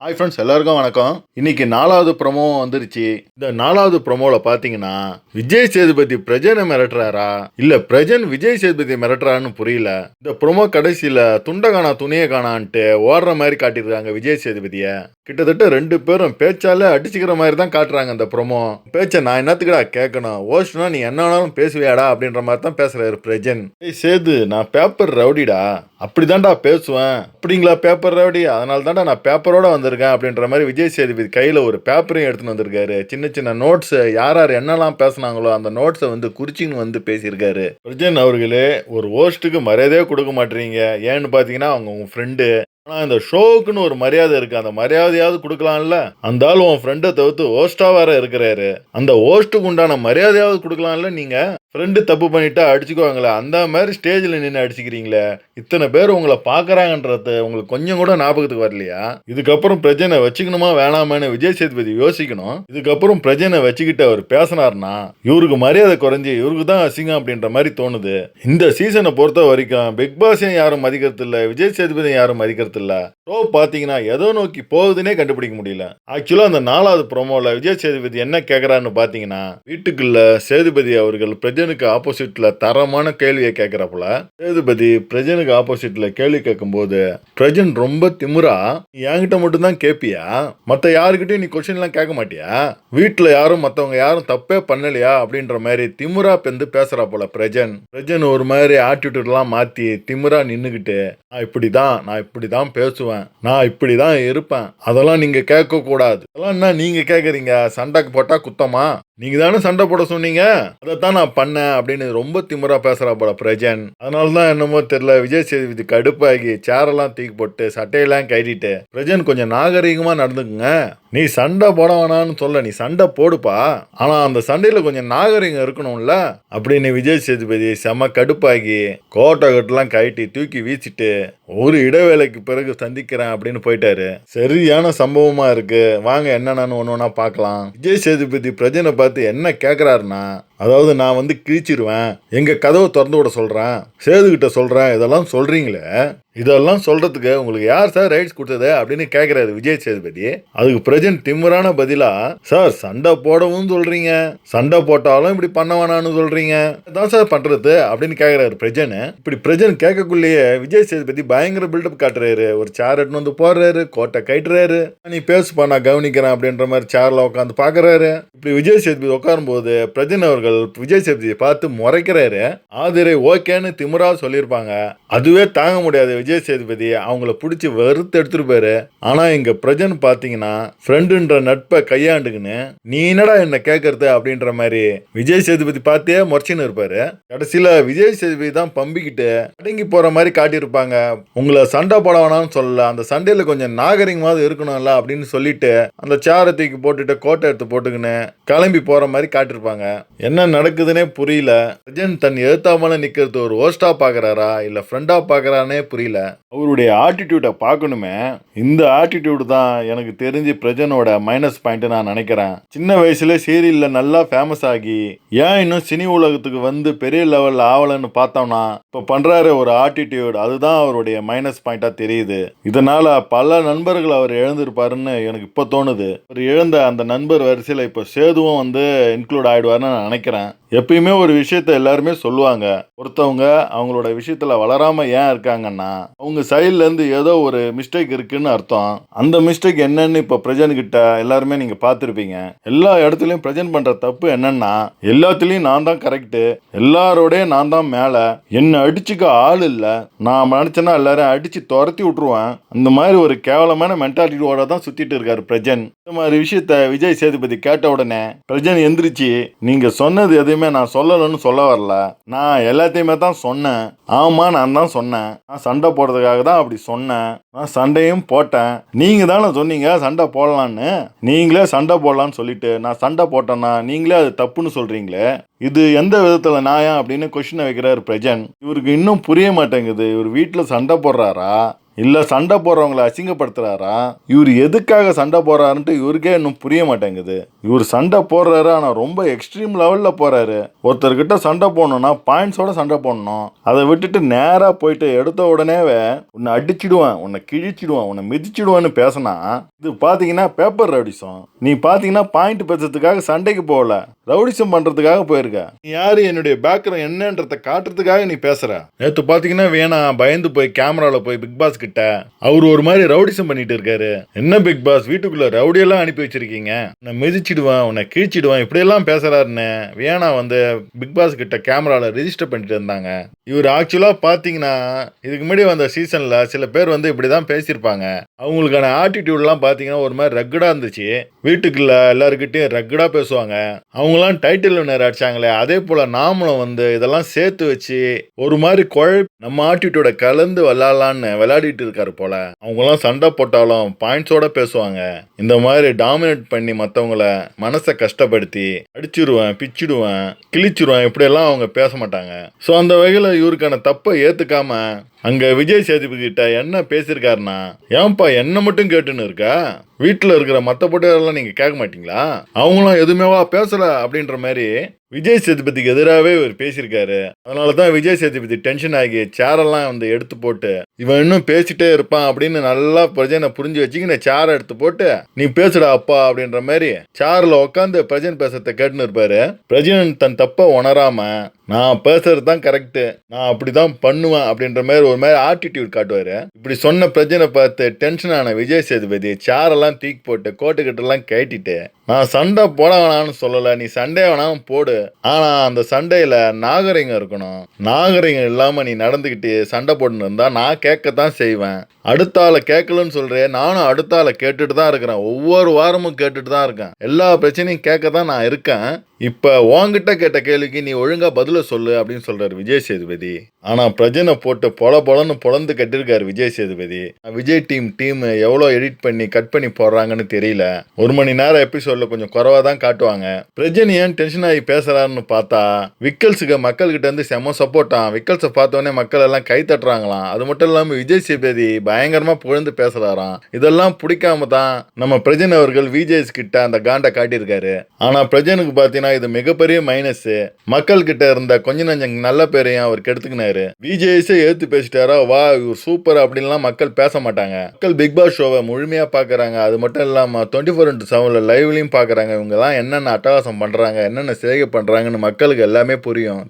Hi friends, எல்லாருக்கும் வணக்கம். இன்னைக்கு 4வது ப்ரோமோ வந்துருச்சு. இந்த 4வது ப்ரோமோல பாத்தீங்கன்னா விஜய் சேதுபதி பிரஜனை மிரட்டுறாரா இல்ல பிரஜன் விஜய் சேதுபதி மிரட்டுறான்னு புரியல. இந்த ப்ரோமோ கடைசியில துண்ட காணா துணியை காணான்ட்டு ஓடுற மாதிரி காட்டியிருக்காங்க விஜய் சேதுபதிய. கிட்டத்தட்ட 2 பேரும் பேச்சால அடிச்சுக்கிற மாதிரி தான் காட்டுறாங்க அந்த ப்ரோமோ. பேச்ச நான் என்னத்துக்குடா கேட்கணும், ஓஷ்னா நீ என்ன வேணாலும் பேசுவியாடா அப்படின்ற மாதிரி தான் பேசுறாரு பிரஜன். ஏய் சேது, நான் பேப்பர் ரவுடிடா, அப்படிதான்டா பேசுவேன். அப்படிங்களா பேப்பர் ரவுடி, அதனால தான்டா நான் பேப்பரோட வந்திருக்கேன் அப்படின்ற மாதிரி விஜய் சேதுபதி கையில ஒரு பேப்பரையும் எடுத்துன்னு வந்திருக்காரு. சின்ன சின்ன நோட்ஸ் யார் யார் என்னெல்லாம் பேசினாங்களோ அந்த நோட்ஸை வந்து குறிச்சின்னு வந்து பேசியிருக்காரு. பிரஜன் அவர்களே, ஒரு ஹோஸ்ட்டுக்கு மரியாதையே கொடுக்க மாட்டீங்க. ஏன்னு பாத்தீங்கன்னா அவங்க உங்க ஃப்ரெண்டு. ஆனா இந்த ஷோவுக்குன்னு ஒரு மரியாதை இருக்கு, அந்த மரியாதையாவது கொடுக்கலாம்ல. அந்த ஆள் உன் ஃப்ரெண்டை தவிர்த்து ஹோஸ்டா வேற இருக்கிறாரு, அந்த ஹோஸ்ட்டுக்கு உண்டான மரியாதையாவது கொடுக்கலாம்ல. நீங்க ஃப்ரெண்டு தப்பு பண்ணிட்டா அடிச்சுக்குவாங்களே, அந்த மாதிரி ஸ்டேஜில் நின்று அடிச்சுக்கிறீங்களே. இத்தனை பேர் உங்களை பார்க்குறாங்கன்றது உங்களுக்கு கொஞ்சம் கூட ஞாபகத்துக்கு வரலையா? இதுக்கப்புறம் பிரஜனை வச்சுக்கணுமா வேணாமான்னு விஜய் சேதுபதி யோசிக்கணும். இதுக்கப்புறம் பிரஜனை வச்சுக்கிட்டு அவர் பேசினார்னா இவருக்கு மரியாதை குறைஞ்சி இவருக்கு தான் அசிங்கம் அப்படின்ற மாதிரி தோணுது. இந்த சீசனை பொறுத்த வரைக்கும் பிக் பாஸையும் யாரும் மதிக்கிறது இல்லை, விஜய் சேதுபதியும் யாரும் மதிக்கிறது இல்லை. ஷோ பார்த்தீங்கன்னா எதோ நோக்கி போகுதுன்னே கண்டுபிடிக்க முடியல. ஆக்சுவலாக அந்த 4வது ப்ரோமோல விஜய் சேதுபதி என்ன கேட்குறான்னு பார்த்தீங்கன்னா, வீட்டுக்குள்ள சேதுபதி அவர்கள் பிரஜனுக்கு ஆப்போசிட்ல தரமான கேள்வியை கேட்கிறப்பல சேதுபதி பிரஜனுக்கு ஆப்போசிட்ல கேள்வி கேட்கும்போது பிரஜன் ரொம்ப திமுறா, என்கிட்ட மட்டும் தான் கேட்பியா, மற்ற யாருக்கிட்டையும் நீ கொஸ்டின் எல்லாம் கேட்க மாட்டியா, வீட்டுல யாரும் மற்றவங்க யாரும் தப்பே பண்ணலையா அப்படின்ற மாதிரி திமுறா பெந்து பேசுறா போல பிரஜன் ஒரு மாதிரி ஆட்டிடியூட் எல்லாம் மாத்தி திமுறா நின்னுகிட்டு, நான் இப்படிதான் பேசுவேன், நான் இப்படிதான் இருப்பேன், அதெல்லாம் நீங்க கேட்க கூடாது, அதெல்லாம் என்ன நீங்க கேட்கறீங்க, சண்டைக்கு போட்டா குத்தமா, நீங்க தானே சண்டை போட சொன்னீங்க, அதைத்தான் நான் பண்ணேன் அப்படின்னு ரொம்ப திமுறா பேசுறா போல பிரஜன். அதனாலதான் என்னமோ தெரியல விஜய் சேதுபதி கடுப்பாகி சேரெல்லாம் தூக்கி போட்டு சட்டையெல்லாம் கட்டிட்டு, பிரஜன் கொஞ்சம் நாகரீகமா நடந்துக்குங்க, நீ சண்டை போட வேணான்னு சொல்ல, நீ சண்டை போடுப்பா, ஆனா அந்த சண்டையில கொஞ்சம் நாகரீகம் இருக்கணும்ல அப்படின்னு விஜய் சேதுபதி செம கடுப்பாகி கோட்டை கட்டெல்லாம் கட்டி தூக்கி வீசிட்டு ஒரு இடைவேளைக்கு பிறகு சந்திக்கிறேன் அப்படின்னு போயிட்டாரு. சரியான சம்பவமா இருக்கு, வாங்க என்னன்னு ஒன்னொன்னா பார்க்கலாம். விஜய் சேதுபதி பிரஜனை பார்த்து என்ன கேட்கிறாருன்னா, அதாவது நான் வந்து கிழிச்சிருவேன், எங்க கதவை திறந்து விட சொல்றேன், சேதுகிட்ட சொல்றேன், இதெல்லாம் சொல்றீங்களே, இதெல்லாம் சொல்றதுக்கு உங்களுக்கு யார் சார் ரைட்ஸ் கொடுத்தது அப்படின்னு கேட்கிறாரு விஜய் சேதுபதி. அதுக்கு பிரஜன் திமுறான பதிலா, சார் சண்டை போடவும் சொல்றீங்க, சண்டை போட்டாலும் இப்படி பண்ண வேணான்னு சொல்றீங்க, அதான் சார் பண்றது அப்படின்னு கேட்கிறாரு பிரஜன். இப்படி பிரஜன் கேட்கக்குள்ளேயே விஜய் சேதுபதி பயங்கர பில்டப் காட்டுறாரு. ஒரு சேர் எடுத்து வந்து போடுறாரு, கோட்டை கைட்டுறாரு, நீ பேசுப்பா நான் கவனிக்கிறேன் அப்படின்ற மாதிரி சேர்ல உட்காந்து பாக்குறாரு. இப்படி விஜய் சேதுபதி உட்காரும் போது பிரஜன் அவர்கள் விஜய் சேதுபதியை பார்த்து முறைக்கிறாரு. ஆதிரை ஓகேன்னு திமுறா சொல்லியிருப்பாங்க, அதுவே தாங்க முடியாது விஜய் சேதுபதி அவங்கள பிடிச்சி வெறுத்து எடுத்துருப்பாரு. ஆனா இங்க பிரஜன் பாத்தீங்கன்னா ஃப்ரெண்டுன்ற நட்பை கையாண்டுக்குன்னு நீ என்னடா என்ன கேட்கறது அப்படின்ற மாதிரி விஜய் சேதுபதி பார்த்தே முறைச்சின்னு இருப்பாரு. கடைசியில விஜய் சேதுபதி தான் பம்பிக்கிட்டு அடங்கி போற மாதிரி காட்டியிருப்பாங்க. உங்களை சண்டை போட வேணாம்னு சொல்லல, அந்த சண்டையில கொஞ்சம் நாகரிகமாவது இருக்கணும்ல அப்படின்னு சொல்லிட்டு அந்த சேரை தூக்கி போட்டுட்டு கோட்டை எடுத்து போட்டுக்கின்னு கிளம்பி போற மாதிரி காட்டியிருப்பாங்க. என்ன நடக்குதுன்னே புரியல. பிரஜன் தன் எழுத்தாமல நிக்கிறது ஒரு ஹோஸ்டா பாக்குறாரா இல்ல ஃப்ரெண்டா பாக்குறானே புரியல. அவருடைய ஆட்டிடியூட பார்க்கணுமே. இந்த ஆட்டிடியூட் தான் எனக்கு தெரிஞ்சு பிரஜனோட மைனஸ் பாயிண்ட் நான் நினைக்கிறேன். சின்ன வயசுல சீரியல்ல நல்லா ஃபேமஸ் ஆகி ஏன் இன்னும் சினி உலகத்துக்கு வந்து பெரிய லெவல்ல ஆவலன்னு பார்த்தோம்னா இப்ப பண்றாரு ஒரு ஆட்டிடியூட், அதுதான் அவருடைய மைனஸ் பாயிண்டா தெரியுது. இதனால பல நண்பர்கள் அவர் இழந்திருப்பாருன்னு எனக்கு இப்ப தோணுது. அவர் இழந்த அந்த நண்பர் வரிசையில இப்ப சேதுவும் வந்து இன்க்ளூட் ஆயிடுவாருன்னு நான் நினைக்கிறேன். எப்பயுமே ஒரு விஷயத்த எல்லாருமே சொல்லுவாங்க, ஒருத்தவங்க அவங்களோட விஷயத்துல வளராம ஏன் இருக்காங்கன்னா அவங்க சைட்ல இருந்து ஏதோ ஒரு மிஸ்டேக் இருக்குன்னு அர்த்தம். அந்த மிஸ்டேக் என்னன்னு இப்ப பிரஜன் கிட்ட எல்லாருமே நீங்க பார்த்திருப்பீங்க. எல்லா இடத்துலயும் பிரஜன் பண்ற தப்பு என்னன்னா எல்லாத்துலயும் நான் தான் கரெக்ட், எல்லாரோட நான் தான் மேல, என்ன அடிச்சுக்க ஆள் இல்ல, நான் நினைச்சேன்னா எல்லாரும் அடிச்சு துரத்தி விட்டுருவேன், அந்த மாதிரி ஒரு கேவலமான மென்டாலிட்டியோட தான் சுத்திட்டு இருக்காரு பிரஜன். இந்த மாதிரி விஷயத்த விஜய் சேதுபதி கேட்ட உடனே பிரஜன் எந்திரிச்சு, நீங்க சொன்னது எதுவுமே நான் சொல்லலன்னு சொல்ல வரல, நான் எல்லாத்தையுமே தான் சொன்னேன், ஆமா நான் தான் சொன்னேன், நான் சண்டை போடுறதுக்காக தான் அப்படி சொன்னேன், நான் சண்டையும் போட்டேன், நீங்க தானே சொன்னீங்க சண்டை போடலான்னு, நீங்களே சண்டை போடலான்னு சொல்லிட்டு நான் சண்டை போட்டேன்னா நீங்களே அது தப்புன்னு சொல்றீங்களே, இது எந்த விதத்துல நியாயம் அப்படின்னு கொஸ்டின் வைக்கிறாரு பிரஜன். இவருக்கு இன்னும் புரிய மாட்டேங்குது, இவர் வீட்டுல சண்டை போடுறாரா இல்ல சண்டை போடுறவங்களை அசிங்கப்படுத்துறாரா? இவர் எதுக்காக சண்டை போடுறாருன்ட்டு இவருக்கே இன்னும் புரிய மாட்டேங்குது. இவர் சண்டை போடுறாரு, ஆனா ரொம்ப எக்ஸ்ட்ரீம் லெவல்ல போறாரு. ஒருத்தர்கிட்ட சண்டை போடணும்னா பாயிண்ட்ஸோட சண்டை போடணும். அதை விட்டுட்டு நேரா போயிட்டு எடுத்த உடனேவே உன்னை அடிச்சிடுவேன், உன்னை கிழிச்சிடுவேன், உன்னை மிதிச்சிடுவேன்னு பேசினா இது பாத்தீங்கன்னா பேப்பர் ரவுடிசம். நீ பாத்தீங்கன்னா பாயிண்ட் பேசுறதுக்காக சண்டைக்கு போகல, ரவுடிசம் பண்றதுக்காக போயிருக்க. நீ யாரு, என்னுடைய பேக்ரவுண்ட் என்னன்றத காட்டுறதுக்காக நீ பேசுற. நேத்து பாத்தீங்கன்னா வேணா பயந்து போய் கேமரால போய் பிக் பாஸ் கிட்ட அவர் ஒரு மாதிரி ரவுடிசம் பண்ணிட்டு இருக்காரு. என்ன பிக் பாஸ், வீட்டுக்குள்ள ரவுடியெல்லாம் அனுப்பி வச்சிருக்கீங்க, உன்னை மிதிச்சிடுவேன், உன்னை கிழிச்சிடுவேன், இப்படி எல்லாம் பேசுறாருன்னு வேணா வந்து பிக் பாஸ் கிட்ட கேமரால ரெஜிஸ்டர் பண்ணிட்டு இருந்தாங்க. இவர் ஆக்சுவலா பாத்தீங்கன்னா இதுக்கு முன்னாடி வந்த சீசன்ல சில பேர் வந்து இப்படிதான் பேசியிருப்பாங்க. அவங்களுக்கான ஆட்டிடியூட்லாம் பாத்தீங்கன்னா ஒரு மாதிரி ரக்கடா இருந்துச்சு. வீட்டுக்குள்ள எல்லாருக்கிட்டையும் ரக்கடா பேசுவாங்க. அவங்களாம் டைட்டில் வின்னர் அடிச்சாங்களே, அதே போல நாமளும் வந்து இதெல்லாம் சேர்த்து வச்சு ஒரு மாதிரி நம்ம ஆட்டிடியூட கலந்து விளையாடிட்டு இருக்காரு போல. அவங்களாம் சண்டை போட்டாலும் பாயிண்ட்ஸோட பேசுவாங்க. இந்த மாதிரி டாமினேட் பண்ணி மற்றவங்கள மனசை கஷ்டப்படுத்தி அடிச்சிருவேன், பிச்சிடுவேன், கிழிச்சிருவேன், இப்படியெல்லாம் அவங்க பேச மாட்டாங்க. ஸோ அந்த வகையில் இவருக்கான தப்பை ஏற்றுக்காம அங்க விஜய் சேதுபதி கிட்ட என்ன பேசியிருக்காருன்னா, ஏன்பா என்ன மட்டும் கேட்டுன்னு இருக்கா, வீட்டில் இருக்கிற மற்ற போட்டியாரெல்லாம் நீங்க கேட்க மாட்டீங்களா, அவங்களும் எதுவுமேவா பேசல அப்படின்ற மாதிரி விஜய் சேதுபதிக்கு எதிராகவே இவர் பேசியிருக்காரு. அதனாலதான் விஜய் சேதுபதி டென்ஷன் ஆகி சேரெல்லாம் வந்து எடுத்து போட்டு இவன் இன்னும் பேசிட்டே இருப்பான் அப்படின்னு நல்லா பிரஜனை புரிஞ்சு வச்சுக்கின்னு சேரை எடுத்து போட்டு நீ பேசுடா அப்பா அப்படின்ற மாதிரி சேர்ல உட்காந்து பிரஜன் பேசுறத கேட்டுன்னு இருப்பாரு. பிரஜன் தன் தப்ப உணராம நான் பேசுறது தான் கரெக்ட், நான் அப்படிதான் பண்ணுவேன் அப்படின்ற மாதிரி ஒரு மாதிரி ஆட்டிடியூட் காட்டுவாரு. இப்படி சொன்ன பிரச்சனை பார்த்து டென்ஷன் ஆன விஜய் சேதுபதி சேரெல்லாம் தூக்கி போட்டு கோட்டுக்கிட்டெல்லாம் கேட்டிட்டு, நான் சண்டை போட வேணாம்னு சொல்லல, நீ சண்டை வேணாலும் போடு, ஆனா அந்த சண்டையில நாகரிகம் இருக்கணும், நாகரிகம் இல்லாம நீ நடந்துக்கிட்டு சண்டை போட்டுன்னு இருந்தா நான் கேட்கத்தான் செய்வேன். அடுத்த ஆளை கேட்கலன்னு சொல்றேன், நானும் அடுத்த ஆளை கேட்டுட்டு தான் இருக்கிறேன், ஒவ்வொரு வாரமும் கேட்டுட்டு தான் இருக்கேன், எல்லா பிரச்சனையும் கேட்க தான் நான் இருக்கேன். இப்ப உன்கிட்ட கேட்ட கேள்விக்கு நீ ஒழுங்கா பதில சொல்லு அப்படின்னு சொல்றாரு விஜய் சேதுபதி. ஆனா பிரஜனை போட்டு பொலன்னு பொழந்து கட்டிருக்காரு விஜய் சேதுபதி. விஜய் டீம் எவ்வளோ எடிட் பண்ணி கட் பண்ணி போடுறாங்கன்னு தெரியல. 1 மணி நேரம் எபிசோட்ல கொஞ்சம் குறைவா தான் காட்டுவாங்க. பிரஜன் ஏன் டென்ஷன் ஆகி பேசுறாருன்னு பார்த்தா விக்கல்ஸுக்கு மக்கள் கிட்ட இருந்து செம்ம சப்போர்ட்டான். விக்கல்ஸை பார்த்தோன்னே மக்கள் எல்லாம் கை தட்டுறாங்களாம். அது மட்டும் இல்லாம விஜய் சேதுபதி பயங்கரமா புகழ்ந்து பேசுறாராம். இதெல்லாம் பிடிக்காம தான் நம்ம பிரஜன் அவர்கள் விஜய்ஸ் கிட்ட அந்த காண்டை காட்டியிருக்காரு. ஆனா பிரஜனுக்கு பாத்தீங்கன்னா இது மிகப்பெரிய மைனஸ். மக்கள் கிட்ட இருந்த கொஞ்ச நஞ்சம் நல்ல பேரையும் அவர் கெடுத்துக்கினாரு. விஜய்ஸே ஏத்து பேசிட்டாரா, வா இவர் சூப்பர் அப்படின்லாம் மக்கள் பேச மாட்டாங்க. மக்கள் பிக் பாஸ் ஷோவை முழுமையா பாக்குறாங்க. அது மட்டும் இல்லாம 24/7 லைவ்லயும் பாக்குறாங்க. இவங்க எல்லாம் என்னென்ன அட்டகாசம் பண்றாங்க, என்னென்ன சேகை பண்றாங்கன்னு மக்களுக்கு எல்லாமே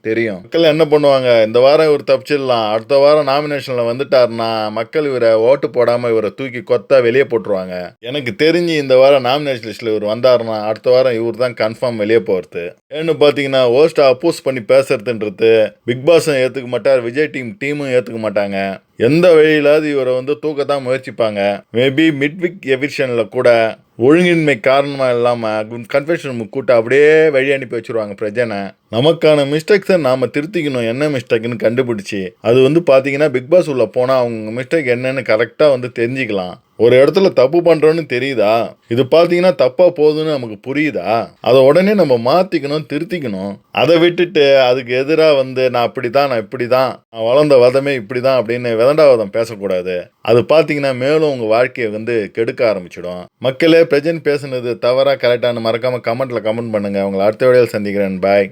தெரியும். மக்கள் என்ன பண்ணுவாங்க, இந்த வாரம் இவர் தப்பிச்சிடலாம், அடுத்த வாரம் நாமினேஷன்ல வந்துட்டாருன்னா மக்கள் இவரை ஓட்டு போடாம இவரை தூக்கி கொத்தா வெளியே போட்டுருவாங்க. எனக்கு தெரிஞ்சு இந்த வாரம் நாமினேஷன் லிஸ்ட்ல இவர் வந்தாருன்னா அடுத்த வாரம் இவர் தான் கன்ஃபார்ம் வெளியே போறது. ஏன்னு பாத்தீங்கன்னா ஹோஸ்ட் அப்போஸ் பண்ணி பேசுறதுன்றது பிக் பாஸும் ஏத்துக்க மாட்டார், விஜய் டீமும் ஏத்துக்க மாட்டாங்க. எந்த வழியிலாவது இவரை வந்து தூக்கத்தான் முயற்சிப்பாங்க. மேபி மிட்விக் எவிஷன்ல கூட ஒழுங்கின்மை காரணமா இல்லாம கன்ஃபெஷன் கூட்ட அப்படியே வழி அனுப்பி வச்சிருவாங்க பிரஜனை. நமக்கான மிஸ்டேக்ஸை நாம திருத்திக்கணும், என்ன மிஸ்டேக்னு கண்டுபிடிச்சி அது வந்து பாத்தீங்கன்னா பிக் பாஸ் உள்ள போனா அவங்க மிஸ்டேக் என்னன்னு கரெக்டா வந்து தெரிஞ்சுக்கலாம். ஒரு இடத்துல தப்பு பண்றோன்னு தெரியுதா, இது பாத்தீங்கன்னா தப்பா போகுதுன்னு நமக்கு புரியுதா, அதை உடனே நம்ம மாத்திக்கணும், திருத்திக்கணும். அதை விட்டுட்டு அதுக்கு எதிராக வந்து நான் அப்படிதான், நான் இப்படிதான், நான் வளர்ந்த வதமே இப்படிதான் அப்படின்னு விதண்டாவதம் பேசக்கூடாது. அது பாத்தீங்கன்னா மேலும் உங்க வாழ்க்கையை வந்து கெடுக்க ஆரம்பிச்சிடும். மக்களே பிரஜன் பேசுனது தவறா கரெக்டானு மறக்காம கமெண்ட்ல கமெண்ட் பண்ணுங்க. உங்களை அடுத்த வீடியோவில் சந்திக்கிறேன். பாய்.